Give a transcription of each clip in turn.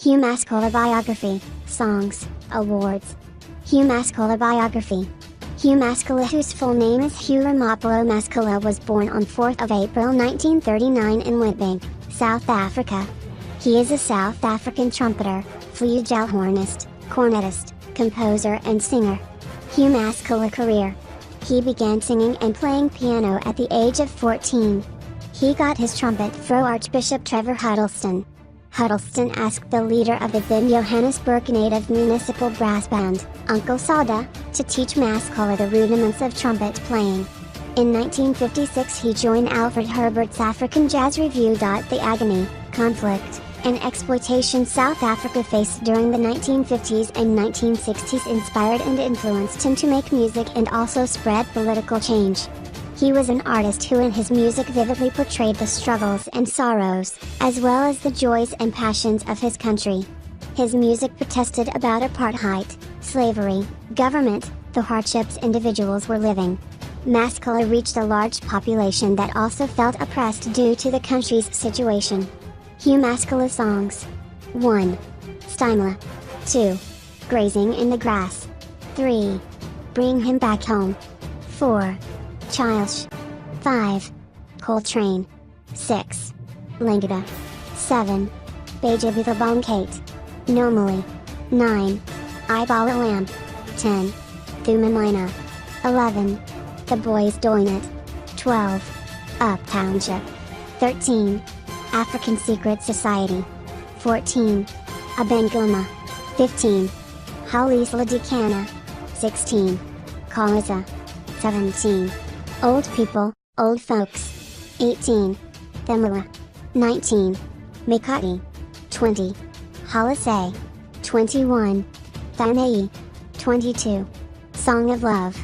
Hugh Maskela Biography, Songs, Awards. Hugh Maskela Biography. Hugh Maskela, whose full name is Hugh Ramapolo Maskela, was born on 4th of April 1939 in Witbank, South Africa. He is a South African trumpeter, flugelhornist, cornetist, composer and singer. Hugh Maskela career. He began singing and playing piano at the age of 14. He got his trumpet from Archbishop Trevor Huddleston. Huddleston asked the leader of the then Johannesburg native municipal brass band, Uncle Sada, to teach Maskela the rudiments of trumpet playing. In 1956 he joined Alfred Herbert's African Jazz Review. The agony, conflict, and exploitation South Africa faced during the 1950s and 1960s inspired and influenced him to make music and also spread political change. He was an artist who in his music vividly portrayed the struggles and sorrows, as well as the joys and passions of his country. His music protested about apartheid, slavery, government, the hardships individuals were living. Maskela reached a large population that also felt oppressed due to the country's situation. Hugh Maskela songs. 1. Stymla. 2. Grazing in the Grass. 3. Bring Him Back Home. 4. Childish. 5. Coltrane. 6. Langada. 7. Bejabitha Bonkate. Normally. 9. Ibala Lamb. 10. Thumanlina. 11. The Boys Doing It. 12. Up Township. 13. African Secret Society. 14. Abengulma. 15. Halisla Dikana. 16. Kaliza. 17. Old People, Old Folks. 18. Themala. 19. Mikati. 20. Halasay. 21. Thanai. 22. Song of Love.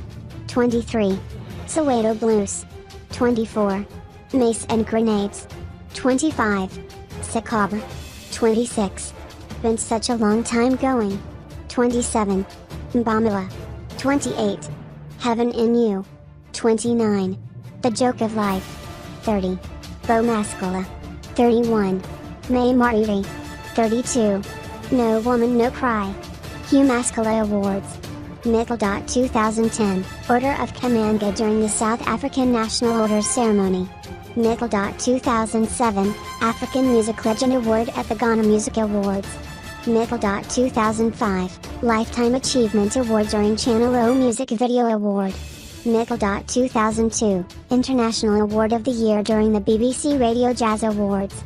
23. Soweto Blues. 24. Mace and Grenades. 25. Sakaba. 26. Been such a long time going. 27. Mbamila. 28. Heaven in You. 29. The Joke of Life. 30. Bo Maskela. 31. May Mariri. 32. No Woman No Cry. Hugh Maskela Awards. Middle. 2010, Order of Kamanga during the South African National Orders Ceremony. Middle. 2007, African Music Legend Award at the Ghana Music Awards. Middle. 2005, Lifetime Achievement Award during Channel O Music Video Award. Middle. 2002, International Award of the Year during the BBC Radio Jazz Awards.